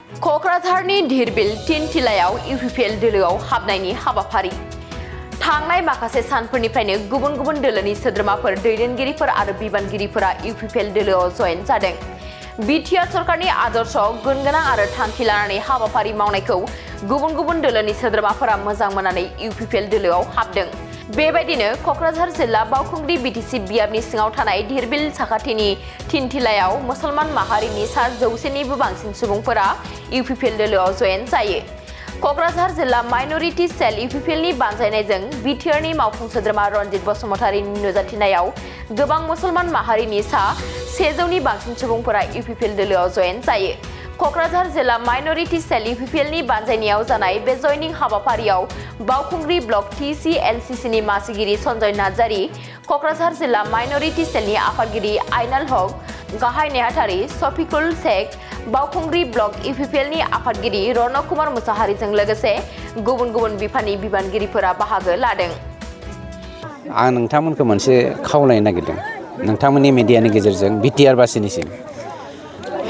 क'क्राझारनि धिरबिल तिनथिलायाव इउपिपिएल दोलोआव हाबनायनि हाबाफारि थांनाय माखासे सानफोरनिफ्रायनो गुबुन गुबुन दोलोनि सोद्रोमाफोर दैदेनगिरिफोर आरो बिबानगिरिफोरा इउपिपिएल दोलोआव जयेन जादों। बिटिआर सरकारनि आदर्श गुनगोनां आरो थांखि लानानै हाबाफारि मावनायखौ गुबुन गुबुन दोलोनि सोद्रोमाफोरा मोजां मोननानै इउपिपिएल दोलोआव हाबदों। बेबायदिनो क'क्राझार जिल्ला बावखुंग्रि बिटिसि बियाबनि सिङाव थानाय धिरबिल साखाथिनि तिनथिलायाव मुसलमान माहारिनि सा 100निबो बांसिन सुबुंफोरा इउपिपिएल दोलोआव जयेन जायो। क'क्राझार जिल्ला माइनरिटि सेल इउपिपिएलनि बानजायनायजों बिटिआरनि मावफुं सोद्रोमा रनजित बसुमतारीनि नुजाथिनायाव गोबां मुसलमान माहारिनि सा 100नि बांसिन सुबुंफोरा इउपिपिएल दोलोआव जयेन जायो। क'क्राझार जिल्ला माइनरिटि सेल इउपिपिएलनि बानजायनायाव जानाय बे जयनिं हाबाफारियाव बावखुंग्रि ब्लक TCLCCनि मासिगिरि सन्जय नार्जारी, क'क्राझार जिल्ला माइनरिटि सेलनि आफादगिरि आइनाल हक, गाहाय नेहाथारि शफिकुल शेख, बावखुंग्रि ब्लक इउपिपिएलनि आफादगिरि रनक कुमार मुसाहारीजों लोगोसे गुबुन गुबुन बिफाननि बिबानगिरिफोरा बाहागो लादों। आं नोंथांमोनखौ मोनसे खावलायनो नागिरदों नोंथांमोननि मिडियानि गेजेरजों बिटिआर बासिनिसिम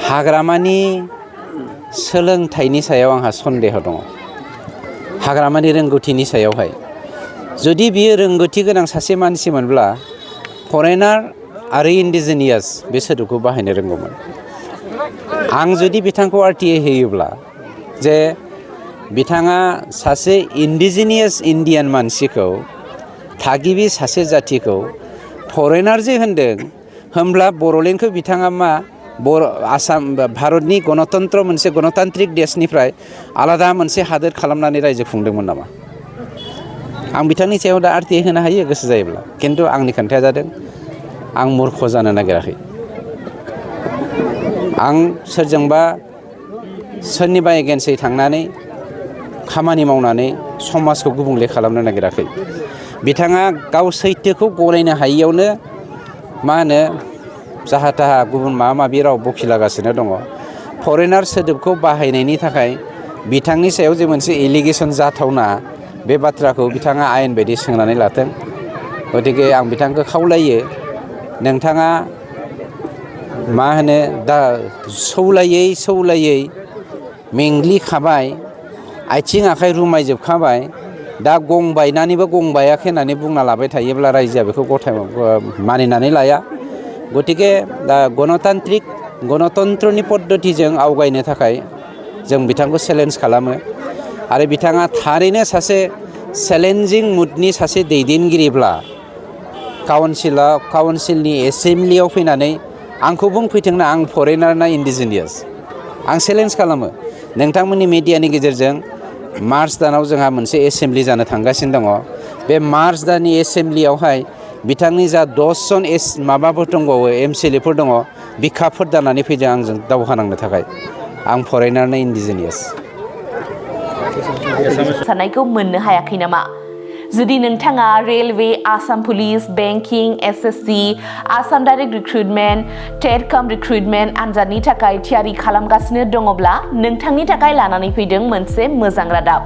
हाग्रामानि सोलोंथाइनि सायाव आंहा सन्देह दङ। हाग्रामानि रोंगौथिनि सायावहाय जुदि बियो रोंगौथि गोनां सासे मानसिमोनब्ला फरेनार आरो इन्डिजिनियास बे सोदोबखौ बाहायनो रोंगौमोन। आं जुदि बिथांखौ RTA होयोब्ला जे बिथाङा सासे इन्डिजिनियास इन्डियान मानसिखौ थागिबि सासे जाथिखौ फरेनार जे होनदों होमब्ला बर'लेण्डखौ बिथाङा मा आसाम भारतनि गणतन्त्र मोनसे गणतान्त्रिक देशनिफ्राय आलादा मोनसे हादोर खालामनानै रायजो खुंदोंमोन नामा? आं बिथांनि सायाव दा RTA होनो हायो गोसो जायोब्ला, खिन्थु आंनि खोन्थाया जादों आं मूर्ख जानो नागिराखै। आं सोरजोंबा सोरनिबा एगेन्सै थांनानै खामानि मावनानै समाजखौ गुबुंले खालामनो नागिराखै। बिथाङा गाव सैथोखौ गनायनो हायियावनो मा होनो जाहा थाहा गुबुन माबा माबि राव बखिलागासिनो दङ। फरेनार सोदोबखौ बाहायनायनि थाखाय बिथांनि सायाव जे मोनसे एलिगेसन जाथावना बे बाथ्राखौ बिथाङा आयेन बायदि सोंनानै लाथों। गतिके आं बिथांखौ खावलायो नोंथाङा मा होनो दा सौलायै मेंग्लिखाबाय, आथिं आखाइ रुमायजोबखाबाय, दा गं बायनानैबो गं बायाखै होननानै बुंना लाबाय थायोब्ला रायजोआ बेखौ मानिनानै लाया। गतिके दा गणतन्त्रनि पद्धतिजों आवगायनो थाखाय जों बिथांखौ चेलेन्ज खालामो आरो बिथाङा थारैनो सासे चेलेन्जिं मुडनि सासे दैदेनगिरिब्ला काउन्सिलनि एसेम्ब्लियाव फैनानै आंखौ बुंफैथोंना आं फरेनार ना इन्डिजिनियास। आं चेलेन्ज खालामो नोंथांमोननि मिडियानि गेजेरजों मार्च दानाव जोंहा मोनसे एसेम्ब्लि जानो थांगासिनो दङ। बे मार्च दाननि एसेम्ब्लियावहाय बिथांनि जा 10 जन माबाफोर दंबावो MCLAफोर दङ बिखाफोर दानानै फैदों आंजों दावहा नांनो थाखाय। आं फरेनार ना इन्डिजिनियास। साननायखौ मोननो हायाखै नामा? जुदि नोंथाङा railway, Assam police, banking, SSC, Assam direct recruitment, TET recruitment आनजादनि थाखाय थियारि खालामगासिनो दङब्ला नोंथांनि थाखाय लानानै फैदों मोनसे मोजां रादाब।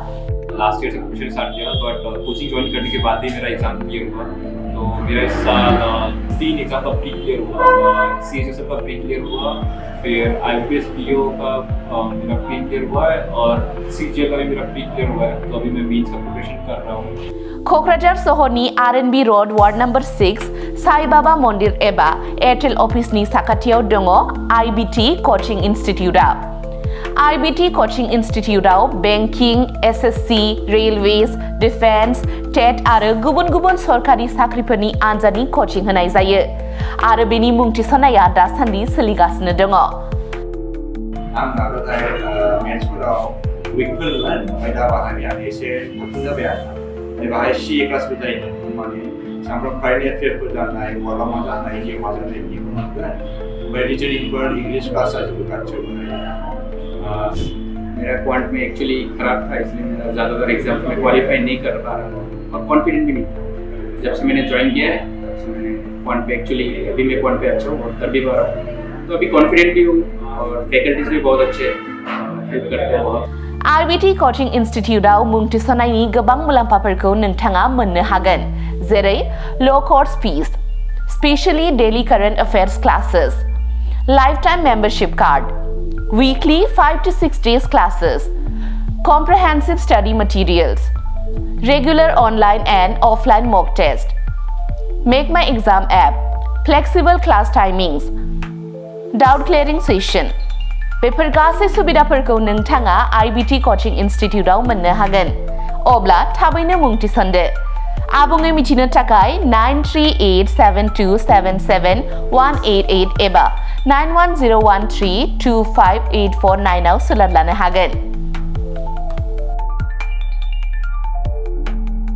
लास्ट ईयर से प्रिपरेशन स्टार्ट किया बट कोचिंग ज्वाइन करने के बाद ही मेरा एग्जाम क्लियर हुआ। तो मेरा इस साल 3 एग्जाम का प्री क्लियर हुआ, CHSL का प्री क्लियर हुआ, फिर IPS PO का मेरा प्री क्लियर हुआ है और CGL का भी मेरा प्री क्लियर हुआ है। तो अभी मैं मेंस का प्रिपरेशन कर रहा हूँ। क'क्राझार सहरनि RNB road ward number 6 Sai Baba मन्दिर एबा एयारटेल अफिसनि साखाथियाव दङ IBT कचिं इन्स्टिट्यूटआ। IBT कचिं इन्स्टिट्यूटआव banking, SSC, railways, defence, TET आरो गुबुन गुबुन सरकारि साख्रिफोरनि आनजादनि कचिं होनाय जायो आरो बेनि मुं थिसननाया दासान्दि सोलिगासिनो दङ। आं नाजानाय मेथ्सफोराव उइकफोर ओमफ्राय दा बाहायनाया एसे गुसुं जाबाय आरो बाहाय CA क्लासबो जायो माने सामफ्राम कारेन्ट एफेयारफोर जानाय बहाबा मा जानाय जिउ मा जानाय बिदिखौ मोनगोन। ओमफ्राय रिजनिंफोर इंग्लिश क्लास जोबोद खाथियाव मेरा क्वांट में एक्चुअली खराब था, इसलिए मेरा ज़्यादातर एग्जाम में क्वालिफाई नहीं कर पा रहा था और कॉन्फिडेंट भी नहीं था। जब से मैंने ज्वाइन किया है तब से मैंने क्वांट पे एक्चुअली अभी मैं क्वांट पे अच्छा हूँ और कर भी पा रहा हूँ। तो अभी कॉन्फिडेंट भी हूँ और फैकल्टीज भी बहुत अच्छे हेल्प करते हैं बहुत। IBT कचिं इन्स्टिट्यूटआव मुं थिसननायनि गोबां मुलाम्फाफोरखौ नोंथाङा मोननो हागोन, जेरै लो course fees, specially daily current affairs classes, lifetime membership card, weekly 5 to 6 days classes, comprehensive study materials, regular online and offline mock test, Make My Exam app, flexible class timings, doubt clearing session. बेफोर गासै सुबिदाफोरखौ नोंथाङा IBT Coaching Instituteआव मोननो हागोन। अब्ला थाबैनो मुं थिसनदो। आबुङै मिथिनो थाखाय 9387277188 एबा 9101325849 आव सोलोंनो हागोन।